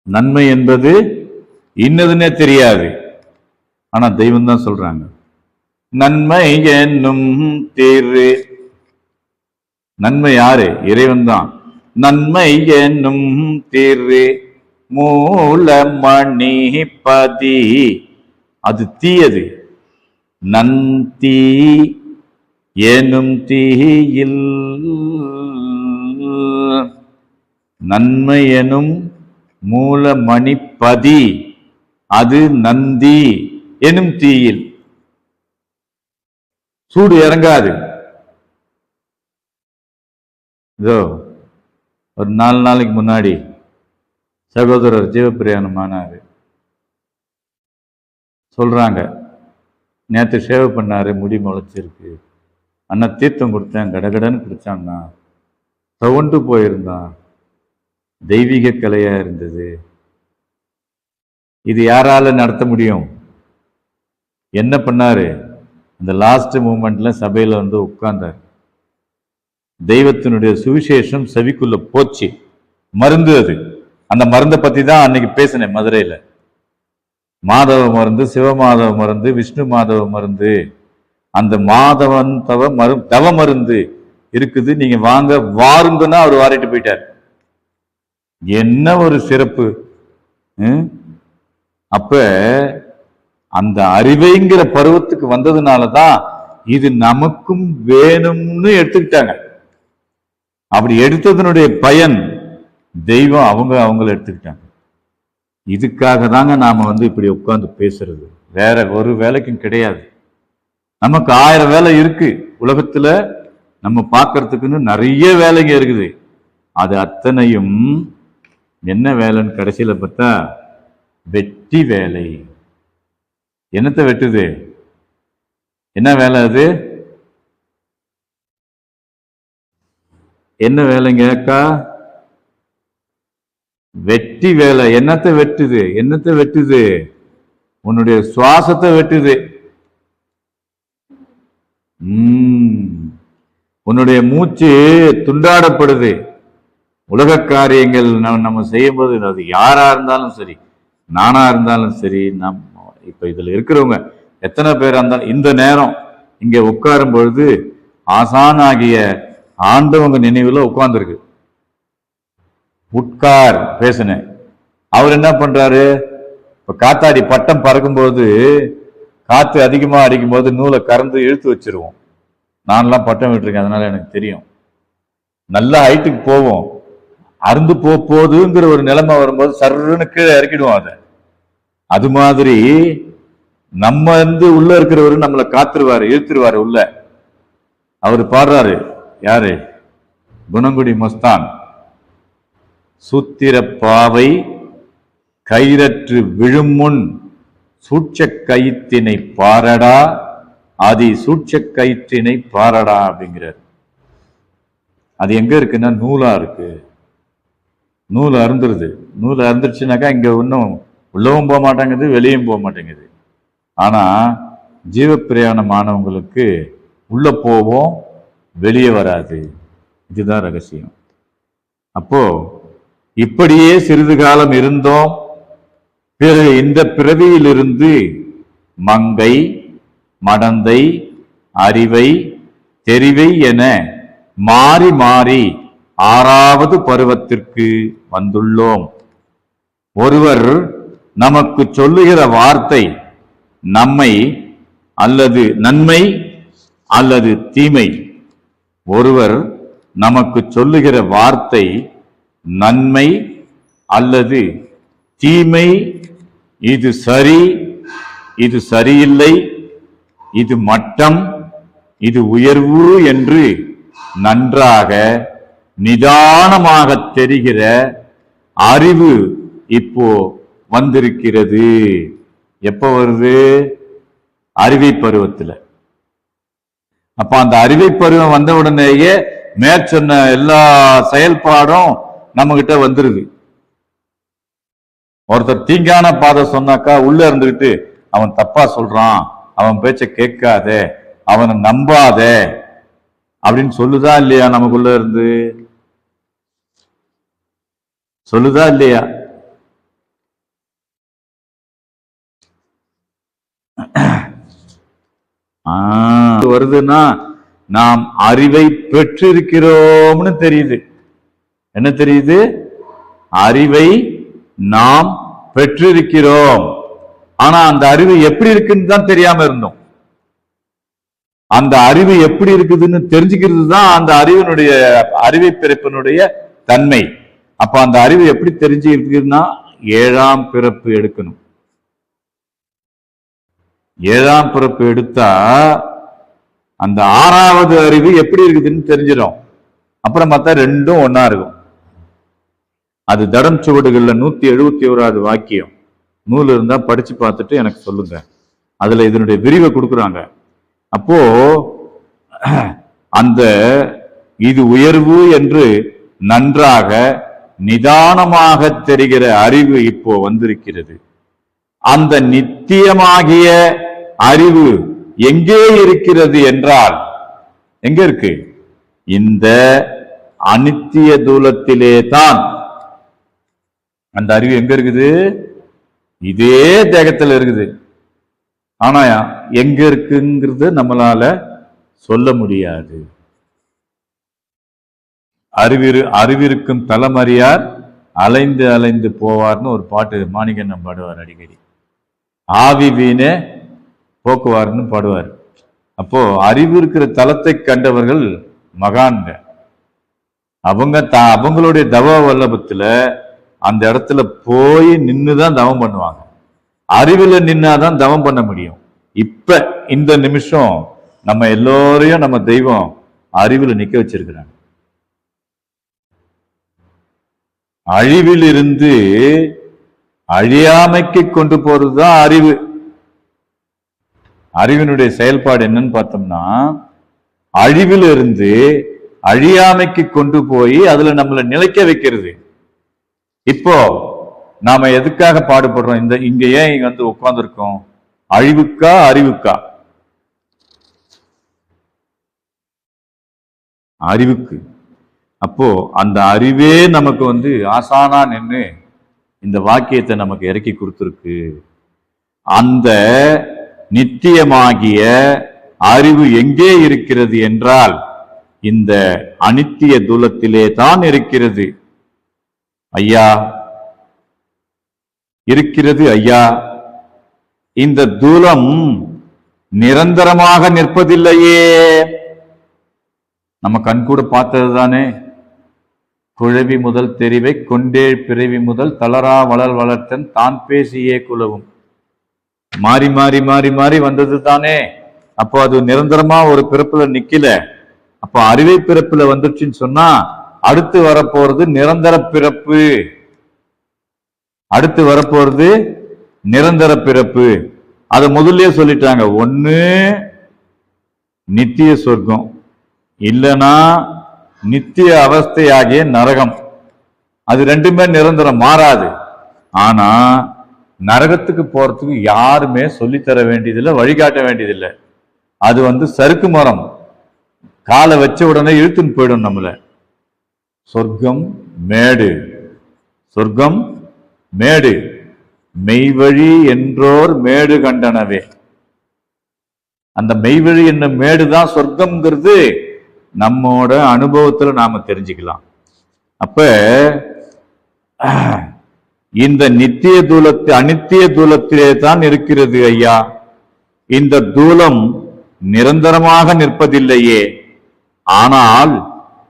நன்மை என்பது இன்னதுன்னே தெரியாது. ஆனா தெய்வம் தான் சொல்றாங்க, நன்மை என்னும் தீர்வு. நன்மை யாரு? இறைவன் தான். நன்மை என்னும் தீர்வு மூலமணி பதி. அது தீயது. நந்தி எனும் தீயில் நன்மை எனும் மூலமணிப்பதி, அது நந்தி எனும் தீயில் சூடு இறங்காது. இதோ ஒரு 4 நாளைக்கு முன்னாடி சகோதரர் ஜீவப்பிரியானம் ஆனாரு. சொல்றாங்க, நேற்று சேவை பண்ணாரு, முடி முளைச்சிருக்கு, அண்ணா தீர்த்தம் கொடுத்தேன், கடகடன்னு குடிச்சான்னா, துவண்டு போயிருந்தான், தெய்வீக கலையா இருந்தது. இது யாரால நடத்த முடியும்? என்ன பண்ணாரு? அந்த லாஸ்ட் மூமெண்ட்ல சபையில உட்கார்ந்தார். தெய்வத்தினுடைய சுவிசேஷம் செவிக்குள்ள போச்சு, மருந்து அது. அந்த மருந்தை பத்தி தான் அன்னைக்கு பேசினேன் மதுரையில. மாதவ மருந்து, சிவமாதவ மருந்து, விஷ்ணு மாதவ மருந்து, அந்த மாதவன் தவ மருந்து இருக்குது, நீங்க வாங்க வாருங்கன்னா அவர் வாரிட்டு போயிட்டார். என்ன ஒரு சிறப்பு! அப்ப அந்த அறிவைங்கிற பருவத்துக்கு வந்ததுனாலதான் இது நமக்கும் வேணும்னு எடுத்துக்கிட்டாங்க. அப்படி எடுத்ததனுடைய பயன் தெய்வம் அவங்கள எடுத்துக்கிட்டாங்க. இதுக்காக தாங்க நாம இப்படி உட்கார்ந்து பேசுறது, வேற ஒரு வேலைக்கும் கிடையாது. நமக்கு 1000 வேலை இருக்கு உலகத்துல, நம்ம பார்க்கறதுக்குன்னு நிறைய வேலைங்க இருக்குது. அது அத்தனையும் என்ன வேலைன்னு கடைசியில பார்த்தா வெட்டி வேலை. என்னத்தை வெட்டுது? என்ன வேலை அது? என்ன வேலைங்க அக்கா? வெட்டி வேலை. என்னத்தை வெட்டுது? என்னத்தை வெட்டுது? உன்னுடைய சுவாசத்தை வெட்டுது. உன்னுடைய மூச்சு துண்டாடப்படுது. உலக காரியங்கள் நம்ம செய்யும் போது, அது யாரா இருந்தாலும் சரி, நானா இருந்தாலும் சரி, இப்ப இதுல இருக்கிறவங்க எத்தனை பேரா இருந்தாலும், இந்த நேரம் இங்க உட்காரும் பொழுது ஆசானாகிய ஆண்டவங்க நினைவுல உட்கார்ந்துருக்கு. உட்கார் பேசினேன். அவர் என்ன பண்றாரு? இப்ப காத்தாடி பட்டம் பறக்கும்போது, காத்து அதிகமா அடிக்கும் போது நூலை கறந்து இழுத்து வச்சிருவோம். நான்லாம் பட்டம் விட்டுருக்கேன், அதனால எனக்கு தெரியும். நல்ல ஹைட்டுக்கு போவோம், அருந்து போகுதுங்கிற ஒரு நிலைமை வரும்போது சர்ன்னு கீழே இறக்கிடுவோம். அது மாதிரி நம்ம உள்ள இருக்கிறவரு நம்மளை காத்துருவாரு, இழுத்துருவாரு உள்ள. அவரு பாடுறாரு, யாரு? குணங்குடி மஸ்தான். சூத்திர பாவை கயிறற்று விழுமுன் சூட்ச கயிற்றினை பாரடா, ஆதி சூட்ச கயிற்றினை பாரடா அப்படிங்கிறார். அது எங்க இருக்குன்னா நூலா இருக்கு. நூல் அருந்துருது. நூல் அருந்துருச்சுனாக்கா இங்க இன்னும் உள்ளவும் போக மாட்டேங்குது, வெளியும் போக மாட்டேங்குது. ஆனா ஜீவப்பிரயாணமானவங்களுக்கு உள்ள போவோம், வெளியே வராது. இதுதான் ரகசியம். அப்போ இப்படியே சிறிது காலம் இருந்தோம். பிறகு இந்த பிறவியிலிருந்து மங்கை, மடந்தை, அறிவை, தெரிவை என மாறி மாறி 6வது பருவத்திற்கு வந்துள்ளோம். ஒருவர் நமக்கு சொல்லுகிற வார்த்தை நம்மை அல்லது நன்மை அல்லது தீமை. ஒருவர் நமக்கு சொல்லுகிற வார்த்தை நன்மை அல்லது தீமை. இது சரி, இது சரியில்லை, இது மட்டம், இது உயர்வு என்று நன்றாக நிதானமாக தெரிகிற அறிவு இப்போ வந்திருக்கிறது. எப்ப வருது? அறிவை பருவத்துல. அப்ப அந்த அறிவை பருவம் வந்த உடனேயே மேற்சொன்ன எல்லா செயல்பாடும் நம்ம கிட்ட வந்துருது. ஒருத்தர் தீங்கான பாதை சொன்னாக்கா உள்ள இருந்துகிட்டு அவன் தப்பா சொல்றான், அவன் பேச்ச கேட்காத, அவனை நம்பாத அப்படின்னு சொல்லுதா இல்லையா? நமக்குள்ள இருந்து சொல்லுதா இல்லையா? வருதுன்னா நாம் அறிவை பெற்றிருக்கிறோம்னு தெரியுது. என்ன தெரியுது? அறிவை நாம் பெற்றிருக்கிறோம். ஆனா அந்த அறிவு எப்படி இருக்குன்னு தான் தெரியாம இருந்தோம். அந்த அறிவு எப்படி இருக்குதுன்னு தெரிஞ்சுக்கிறது தான் அந்த அறிவினுடைய அறிவை பிறப்பினுடைய தன்மை. அப்ப அந்த அறிவு எப்படி தெரிஞ்சு இருக்குதுன்னா 7ஆம் பிறப்பு எடுக்கணும். 7ஆம் பிறப்பு எடுத்தா அந்த 6வது அறிவு எப்படி இருக்குதுன்னு தெரிஞ்சிடும். அப்புறம் பார்த்தா ரெண்டும் ஒன்னா இருக்கும். அது தடம் சுவடுகள்ல 171வது வாக்கியம் நூல் இருந்தா படிச்சு பார்த்துட்டு எனக்கு சொல்லுங்க. அதுல இதனுடைய விரிவை கொடுக்குறாங்க. அப்போ அந்த இது உயர்வு என்று நன்றாக நிதானமாக தெரிகிற அறிவு இப்போ வந்திருக்கிறது. அந்த நித்தியமாகிய அறிவு எங்கே இருக்கிறது என்றால், எங்க இருக்கு? இந்த அனித்திய தூலத்திலே தான் அந்த அறிவு எங்க இருக்குது? இதே தேகத்தில் இருக்குது. ஆனா எங்க இருக்குங்கிறது நம்மளால சொல்ல முடியாது. அறிவிருக்கும் தலைமறியார் அலைந்து அலைந்து போவார்னு ஒரு பாட்டு மாணிக்கண்ணன் பாடுவார் அடிக்கடி. ஆவி வீணே போக்குவார்னு பாடுவார். அப்போ அறிவு இருக்கிற தலத்தை கண்டவர்கள் மகான்க. அவங்களுடைய தவ வல்லபத்துல அந்த இடத்துல போய் நின்னுதான் தவம் பண்ணுவாங்க. அறிவுல நின்னாதான் தவம் பண்ண முடியும். இப்ப இந்த நிமிஷம் நம்ம எல்லோரையும் நம்ம தெய்வம் அறிவுல நிக்க வச்சிருக்கிறாங்க. அழிவில் இருந்து அழியாமைக்கு கொண்டு போறதுதான் அறிவு. அறிவினுடைய செயல்பாடு என்னன்னு பார்த்தோம்னா, அழிவில் இருந்து அழியாமைக்கு கொண்டு போய் அதுல நம்மளை நிலைக்க வைக்கிறது. இப்போ நாம எதுக்காக பாடுபடுறோம்? இங்க ஏன் இங்க வந்து உட்கார்ந்துருக்கோம்? அழிவுக்கா அறிவுக்கா? அறிவுக்கு. அப்போ அந்த அறிவே நமக்கு வந்து ஆசானா நின்று இந்த வாக்கியத்தை நமக்கு இறக்கி கொடுத்துருக்கு. அந்த நித்தியமாகிய அறிவு எங்கே இருக்கிறது என்றால் இந்த அனித்திய தூலத்திலே தான் இருக்கிறது. ஐயா இருக்கிறது. ஐயா, இந்த தூலம் நிரந்தரமாக நிற்பதில்லையே. நம்ம கண்கூட பார்த்தது தானே. குழவி முதல் தெரிவை கொண்டே பிறவி முதல் தளரா வளர் வளர்த்தன் தான் பேசியே குலவும். மாறி மாறி மாறி மாறி வந்தது தானே. அப்போ அது நிரந்தரமா ஒரு பிறப்புல நிக்கல. அப்போ அறிவை பிறப்புல வந்துருச்சுன்னு சொன்னா அடுத்து வரப்போறது நிரந்தர பிறப்பு. அடுத்து வரப்போறது நிரந்தர பிறப்பு. அதை முதல்லயே சொல்லிட்டாங்க. ஒண்ணு நித்திய சொர்க்கம், இல்லைன்னா நித்திய அவஸ்தையாகிய நரகம். அது ரெண்டுமே நிரந்தரம், மாறாது. ஆனா நரகத்துக்கு போறதுக்கு யாருமே சொல்லித்தர வேண்டியதில்லை, வழிகாட்ட வேண்டியதில்லை. அது சறுக்கு மரம், காலை வச்ச உடனே இழுத்துன்னு போயிடும் நம்மள. சொர்க்கம் மேடு, சொர்க்கம் மேடு, மெய்வழி என்றோர் மேடு கண்டனவே. அந்த மெய்வழி என்ன மேடுதான் சொர்க்கம்ங்கிறது நம்மோட அனுபவத்துல நாம தெரிஞ்சுக்கலாம். அப்ப இந்த நித்திய தூலத்தை அனித்திய தூலத்திலே தான் இருக்கிறது ஐயா. இந்த தூலம் நிரந்தரமாக நிற்பதில்லையே. ஆனால்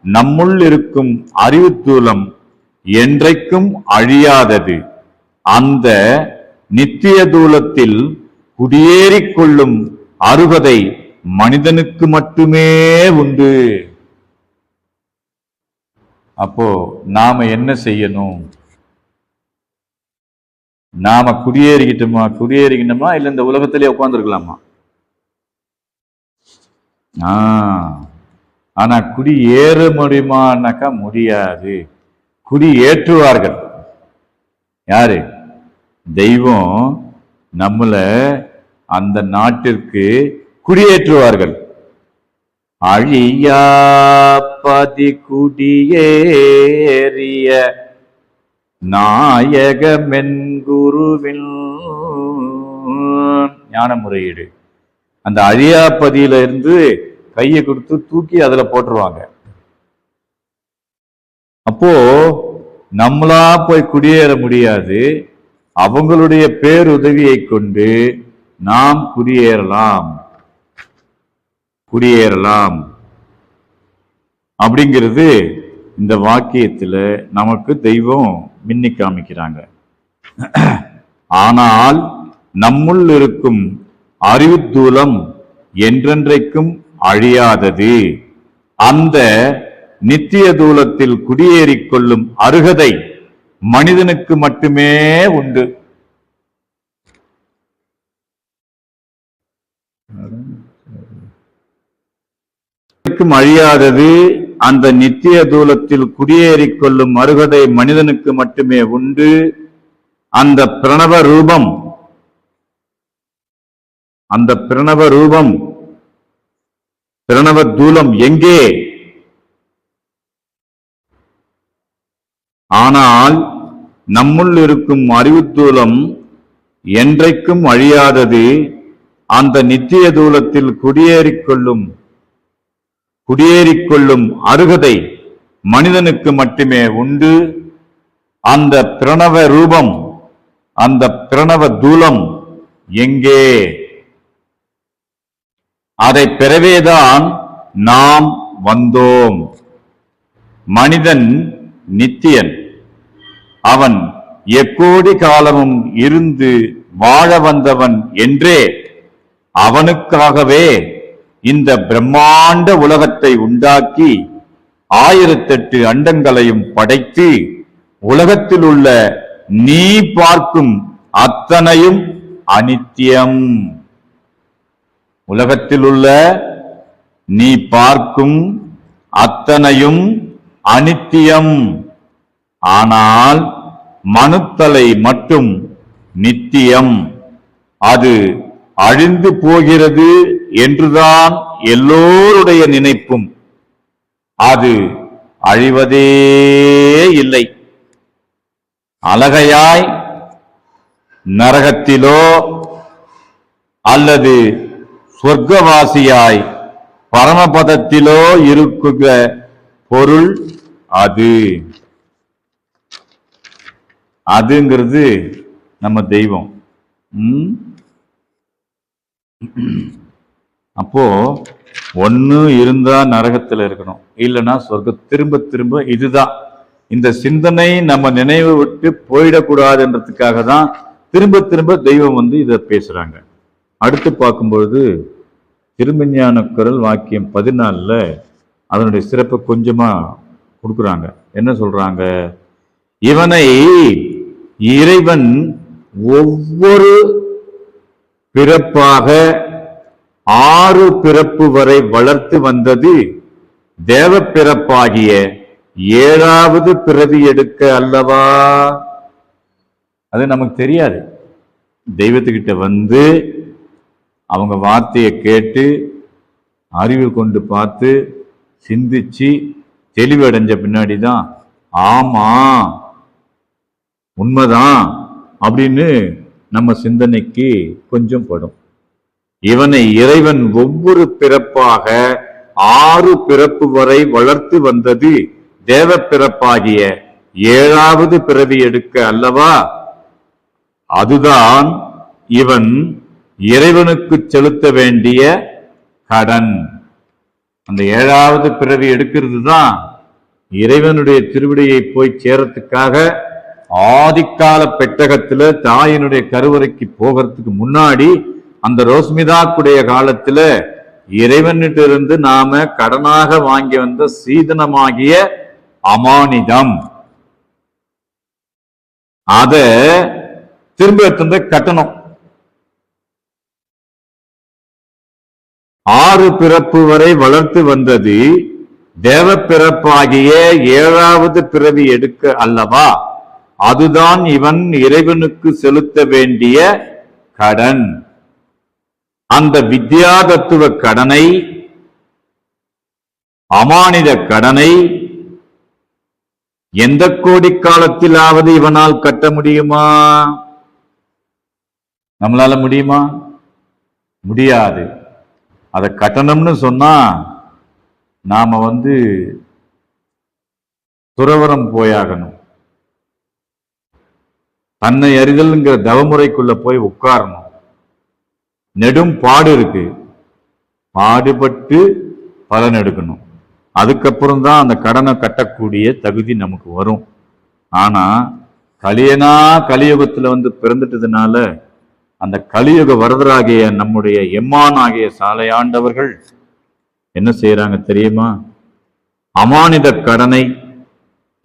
நம்முள் இருக்கும் அறிவு தூலம் என்றைக்கும் அழியாதது. அந்த நித்திய தூலத்தில் குடியேறிக் கொள்ளும் அருகதை மனிதனுக்கு மட்டுமே உண்டு. அப்போ நாம என்ன செய்யணும்? நாம குடியேறிக்கிட்டோமா இல்ல இந்த உலகத்திலே உட்கார்ந்துருக்கலாமா? ஆனா குடியேற முடியுமானாக்கா முடியாது. குடியேற்றுவார்கள். யாரு? தெய்வம் நம்மள அந்த நாட்டிற்கு குடியேற்றுவார்கள். அழியா பதி குடியேறிய நாயகமென்குருவில் ஞான முறையீடு. அந்த அழியாப்பதியில இருந்து கையை கொடுத்து தூக்கி அதுல போட்டுருவாங்க. அப்போ நம்மளா போய் குடியேற முடியாது. அவங்களுடைய பேருதவியை கொண்டு நாம் குடியேறலாம் அப்படிங்கிறது இந்த வாக்கியத்துல நமக்கு தெய்வம் மின்னி காமிக்கிறாங்க. ஆனால் நம்முள் இருக்கும் அறிவு தூலம் என்றென்றைக்கும் அழியாதது. அந்த நித்திய தூலத்தில் குடியேறிக் கொள்ளும் அருகதை மனிதனுக்கு மட்டுமே உண்டு. அழியாதது. அந்த நித்திய தூலத்தில் குடியேறிக் கொள்ளும் அருகதை மனிதனுக்கு மட்டுமே உண்டு. அந்த பிரணவ ரூபம் பிரணவ தூலம் எங்கே? ஆனால் நம்முள் இருக்கும் அறிவு தூலம் என்றைக்கும் அழியாதது. அந்த நித்திய தூலத்தில் குடியேறிக் கொள்ளும் அருகதை மனிதனுக்கு மட்டுமே உண்டு. அந்த பிரணவ ரூபம், அந்த பிரணவ தூலம் எங்கே? அதை பெறவேதான் நாம் வந்தோம். மனிதன் நித்தியன். அவன் எக்கோடி காலமும் இருந்து வாழ வந்தவன் என்றே அவனுக்காகவே இந்த பிரம்மாண்ட உலகத்தை உண்டாக்கி 1008 அண்டங்களையும் படைத்து உலகத்தில் உள்ள நீ பார்க்கும் அத்தனையும் அனித்தியம். உலகத்தில் உள்ள நீ பார்க்கும் அத்தனையும் அனித்தியம். ஆனால் மனுத்தலை மட்டும் நித்தியம். அது அழிந்து போகிறது என்றுதான் எல்லோருடைய நினைப்பும். அது அழிவதே இல்லை. அழகையாய் நரகத்திலோ அல்லது சொர்க்கவாசியாய் பரமபதத்திலோ இருக்கிற பொருள் அதுங்கிறது நம்ம தெய்வம். அப்போ ஒண்ணு இருந்தா நரகத்துல இருக்கணும், இல்லைன்னா சொர்க்க. திரும்ப திரும்ப இதுதான் இந்த சிந்தனை நம்ம நினைவு விட்டு போயிடக்கூடாதுன்றதுக்காக தான் திரும்ப திரும்ப தெய்வம் வந்து இதை பேசுறாங்க. அடுத்து பார்க்கும்பொழுது திருமஞான குரல் வாக்கியம் 14 அதனுடைய சிறப்பை கொஞ்சமா கொடுக்குறாங்க. என்ன சொல்றாங்க? இவனை இறைவன் ஒவ்வொரு பிறப்பாக 6 பிறப்பு வரை வளர்த்து வந்தது தேவ பிறப்பாகிய 7வது பிறவி எடுக்க அல்லவா. அது நமக்கு தெரியாது. தெய்வத்துக்கிட்ட வந்து அவங்க வார்த்தையை கேட்டு அறிவு கொண்டு பார்த்து சிந்திச்சு தெளிவடைஞ்ச பின்னாடிதான் ஆமா உண்மைதான் அப்படின்னு நம்ம சிந்தனைக்கு கொஞ்சம் படும். இவனை இறைவன் ஒவ்வொரு பிறப்பாக 6 பிறப்பு வரை வளர்த்து வந்தது தேவ பிறப்பாகிய 7வது பிறவி எடுக்க அல்லவா. அதுதான் இவன் இறைவனுக்கு செலுத்த வேண்டிய கடன். அந்த 7வது பிறவி எடுக்கிறது தான் இறைவனுடைய திருவிடையை போய் சேரத்துக்காக ஆதிக்கால பெட்டகத்துல தாயினுடைய கருவறைக்கு போகிறதுக்கு முன்னாடி அந்த ரோஸ்மிதாக்குடைய காலத்துல இறைவனிட்டு இருந்து நாம கடனாக வாங்கி வந்த சீதனமாகிய அமானிதம் அத திரும்ப எடுத்து கட்டணும். 6 பிறப்பு வரை வளர்த்து வந்தது தேவ பிறப்பாகிய 7வது பிறவி எடுக்க அல்லவா. அதுதான் இவன் இறைவனுக்கு செலுத்த வேண்டிய கடன். அந்த வித்யாதத்துவ கடனை, அமானித கடனை எந்த கோடி காலத்திலாவது இவனால் கட்ட முடியுமா? நம்மளால முடியுமா? முடியாது. அதை கட்டணும்னு சொன்னா நாம துறவரம் போயாகணும். தன்னை அறிதல்ங்கிற தவமுறைக்குள்ள போய் உட்காரணும். நெடும் பாடு இருக்கு. பாடுபட்டு பலன் எடுக்கணும். அதுக்கப்புறம் தான் அந்த கடனை கட்டக்கூடிய தகுதி நமக்கு வரும். ஆனா கலியுகத்துல பிறந்துட்டதுனால அந்த கலியுக வரதராகிய நம்முடைய எம்மான் ஆகிய சாலையாண்டவர்கள் என்ன செய்யறாங்க தெரியுமா? அமானித கடனை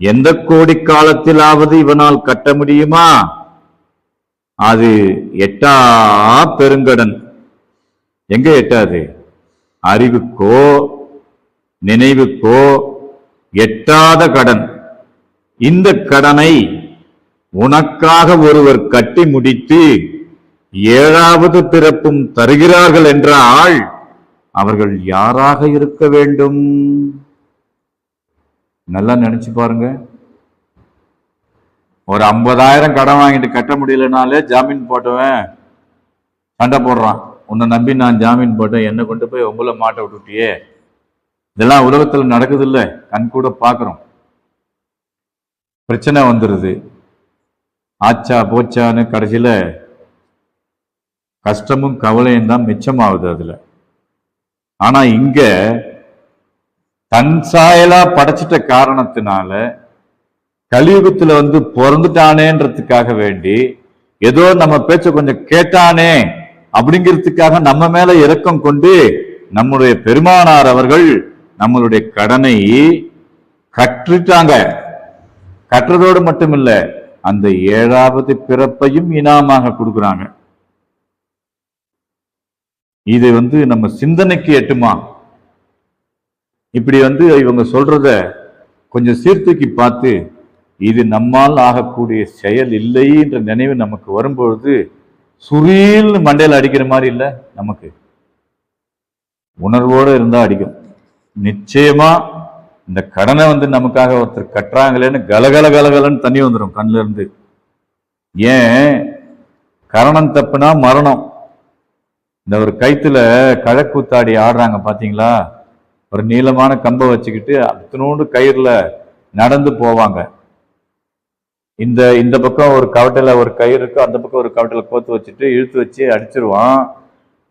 எந்த கோடி காலத்திலாவது இவனால் கட்ட முடியுமா? அது எட்டா பெருங்கடன். எங்க எட்டாது? அறிவுக்கோ நினைவுக்கோ எட்டாத கடன். இந்த கடனை உனக்காக ஒருவர் கட்டி முடித்து 7வது பிறப்பும் தருகிறார்கள் என்றால் அவர்கள் யாராக இருக்க வேண்டும்? நல்லா நினைச்சு பாருங்க. ஒரு 50,000 கடன் வாங்கிட்டு கட்ட முடியலனாலே ஜாமீன் போட்டவன் சண்டை போடுறான். உன்னை நம்பி நான் ஜாமீன் போட்டேன், என்னை கொண்டு போய் உங்களை மாட்ட விட்டுட்டியே. இதெல்லாம் உலகத்துல நடக்குது இல்ல, கண் கூட பாக்குறோம். பிரச்சனை வந்துருது. ஆச்சா போச்சான்னு கடைசியில கஷ்டமும் கவலையும் தான் மிச்சமாகுது அதுல. ஆனா இங்க தன் சாயலா படைச்சிட்ட காரணத்தினால கலியுகத்துல பிறந்துட்டானேன்றதுக்காக வேண்டி ஏதோ நம்ம பேச்ச கொஞ்சம் கேட்டானே அப்படிங்கிறதுக்காக நம்ம மேல இரக்கம் கொண்டு நம்முடைய பெருமானார் அவர்கள் நம்மளுடைய கடனை கற்றுட்டாங்க. கற்றதோடு மட்டும் இல்ல, அந்த 7வது பிறப்பையும் இனாமாக கொடுக்குறாங்க. இது நம்ம சிந்தனைக்கு எட்டுமா? இப்படி இவங்க சொல்றத கொஞ்சம் சீர்தூக்கி பார்த்து இது நம்மால் ஆகக்கூடிய செயல் இல்லை என்ற நினைவு நமக்கு வரும்பொழுது சுரீல் மண்டையில் அடிக்கிற மாதிரி இல்லை, நமக்கு உணர்வோடு இருந்தா அடிக்கும். நிச்சயமா இந்த கடனை நமக்காக ஒருத்தர் கட்டுறாங்களேன்னு கலகல கலகலன்னு தண்ணி வந்துடும் கண்ணுல இருந்து. ஏன்? கரணம் தப்புனா மரணம். இந்த ஒரு கைத்துல கழக்கூத்தாடி ஆடுறாங்க பாத்தீங்களா? ஒரு நீளமான கம்பை வச்சுக்கிட்டு அத்தனோண்டு கயிறுல நடந்து போவாங்க. இந்த பக்கம் ஒரு கவட்டையில ஒரு கயிறு இருக்கு, அந்த பக்கம் ஒரு கவட்டையில கோத்து வச்சுட்டு இழுத்து வச்சு அடிச்சிருவான்.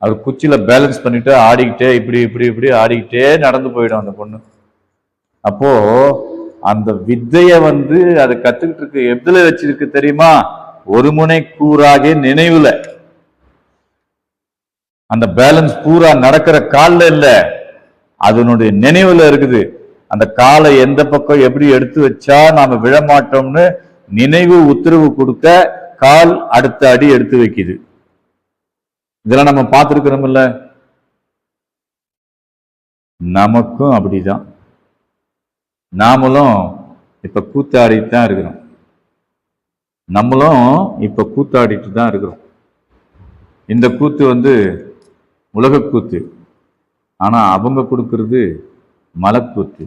அவர் குச்சியில பேலன்ஸ் பண்ணிட்டு ஆடிக்கிட்டே இப்படி இப்படி இப்படி ஆடிக்கிட்டே நடந்து போயிடும் அந்த பொண்ணு. அப்போ அந்த வித்தைய அதை கத்துக்கிட்டு இருக்கு எதுல வச்சிருக்கு தெரியுமா? ஒரு முனை கூறாக நினைவுல, அந்த பேலன்ஸ் பூரா நடக்கிற கால்ல இல்ல, அதனுடைய நினைவுல இருக்குது. அந்த காலை எந்த பக்கம் எப்படி எடுத்து வச்சா நாம விழமாட்டோம்னு நினைவு உத்தரவு கொடுக்க கால் அடுத்த அடி எடுத்து வைக்குது. இதெல்லாம் நம்ம பார்த்திருக்கிறோம்ல. நமக்கும் அப்படிதான். நாமளும் இப்ப கூத்தாடிட்டு தான் இருக்கிறோம். நம்மளும் இப்ப கூத்தாடிட்டு தான் இருக்கிறோம். இந்த கூத்து உலக கூத்து. ஆனா அவங்க கொடுக்கிறது மலக்கூத்து.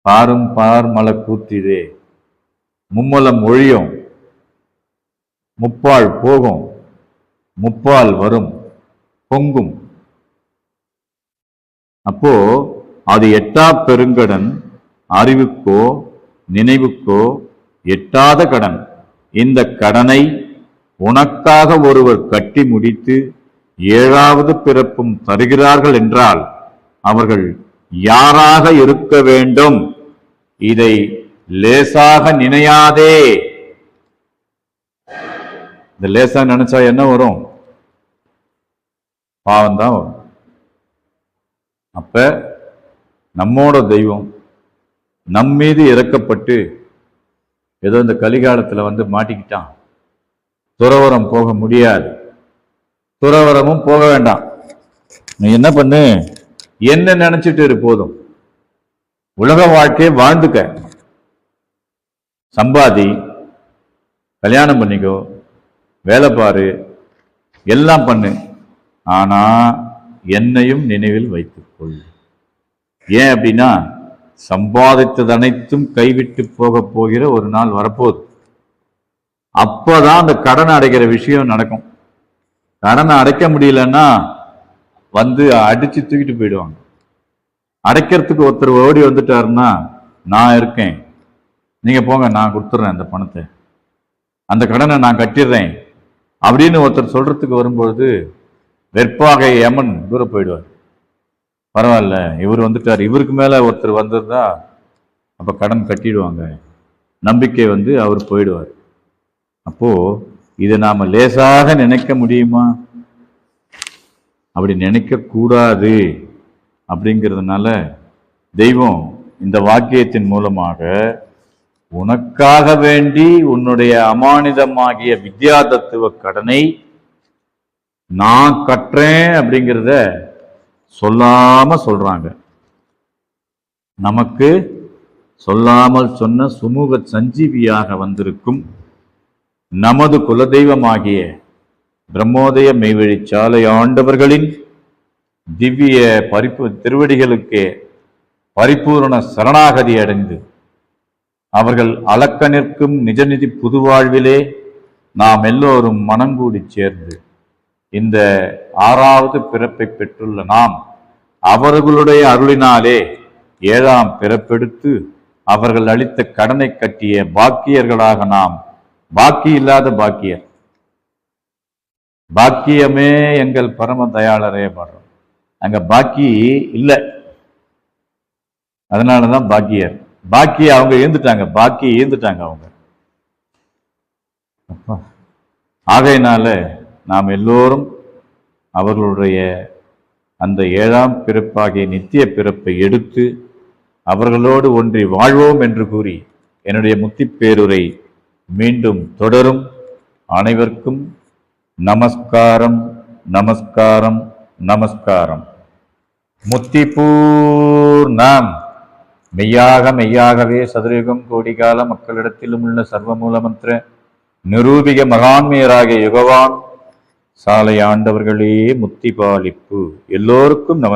பாரும் பார் மலக்கூத்திதே, மும்மலம் ஒழியும், முப்பால் போகும், முப்பால் வரும், பொங்கும். அப்போ அது எட்டா பெருங்கடன், அறிவுக்கோ நினைவுக்கோ எட்டாத கடன். இந்த கடனை உனக்காக ஒருவர் கட்டி முடித்து ஏழாவது பிறப்பும் தருகிறார்கள் என்றால் அவர்கள் யாராக இருக்க வேண்டும்? இதை லேசாக நினையாதே. இந்த லேசா நினைச்சா என்ன வரும்? பாவம் தான் வரும். அப்ப நம்மோட தெய்வம் நம் மீது இறக்கப்பட்டு ஏதோ இந்த கலிகாலத்துல மாட்டிக்கிட்டான், துறவரம் போக முடியாது, துறவரமும் போக வேண்டாம், நீ என்ன பண்ணு, என்ன நினைச்சிட்டு இரு போதும், உலக வாழ்க்கையை வாழ்ந்துக்க, சம்பாதி, கல்யாணம் பண்ணிக்கோ, வேலை பாரு, எல்லாம் பண்ணு, ஆனா என்னையும் நினைவில் வைத்துக்கொள். ஏன் அப்படின்னா சம்பாதித்தது அனைத்தும் கைவிட்டு போக போகிற ஒரு நாள் வரப்போகுது. அப்பதான் அந்த கடனை அடைக்கிற விஷயம் நடக்கும். கடனை அடைக்க முடியலன்னா அடிச்சு தூக்கிட்டு போயிடுவாங்க. அடைக்கிறதுக்கு ஒருத்தர் ஓடி வந்துட்டாருன்னா, நான் இருக்கேன், நீங்க போங்க, நான் கொடுத்துட்றேன் அந்த பணத்தை, அந்த கடனை நான் கட்டிடுறேன் அப்படின்னு ஒருத்தர் சொல்றதுக்கு வரும்பொழுது வெற்பாக யமன் தூரம் போயிடுவார். பரவாயில்ல, இவர் வந்துட்டார், இவருக்கு மேல ஒருத்தர் வந்திருந்தா அப்ப கடன் கட்டிடுவாங்க, நம்பிக்கை அவர் போயிடுவார். அப்போ இதை நாம லேசாக நினைக்க முடியுமா? அப்படி நினைக்க கூடாது. அப்படிங்கிறதுனால தெய்வம் இந்த வாக்கியத்தின் மூலமாக உனக்காக வேண்டி உன்னுடைய அமானிதமாகிய வித்யா தத்துவ கடனை நான் கட்டுறேன் அப்படிங்கிறத சொல்லாம சொல்றாங்க. நமக்கு சொல்லாமல் சொன்ன சுமூக சஞ்சீவியாக வந்திருக்கும் நமது குலதெய்வமாகிய பிரம்மோதய மெய்வழி சாலை ஆண்டவர்களின் திவ்ய திருவடிகளுக்கே பரிபூரண சரணாகதி அடைந்து அவர்கள் அளக்க நிற்கும் நிஜநிதி புதுவாழ்விலே நாம் எல்லோரும் மனங்கூடி சேர்ந்து இந்த 6வது பிறப்பை பெற்றுள்ள நாம் அவர்களுடைய அருளினாலே 7ஆம் பிறப்பெடுத்து அவர்கள் அளித்த கடனை கட்டிய பாக்கியர்களாக நாம், பாக்கி இல்லாத பாக்கியர், பாக்கியமே எங்கள் பரம தயாளரே பாடுறோம். அங்க பாக்கி இல்லை, அதனாலதான் பாக்கியர். பாக்கி அவங்க ஈந்துட்டாங்க, பாக்கி ஈந்துட்டாங்க அவங்க. ஆகையினால நாம் எல்லோரும் அவர்களுடைய அந்த 7ஆம் பிறப்பாகிய நித்திய பிறப்பை எடுத்து அவர்களோடு ஒன்றி வாழ்வோம் என்று கூறி என்னுடைய முத்தி பேருரை மீண்டும் தொடரும். அனைவருக்கும் நமஸ்காரம், நமஸ்காரம், நமஸ்காரம். முத்திபூர்ணம். மெய்யாகவே சதுரயுகம் கோடிகால மக்களிடத்திலும் உள்ள சர்வமூல மந்திர நிரூபிக மகான்மையராகிய யுகவான் சாலை ஆண்டவர்களே முத்தி பாலிப்பு. எல்லோருக்கும் நமஸ்காரம்.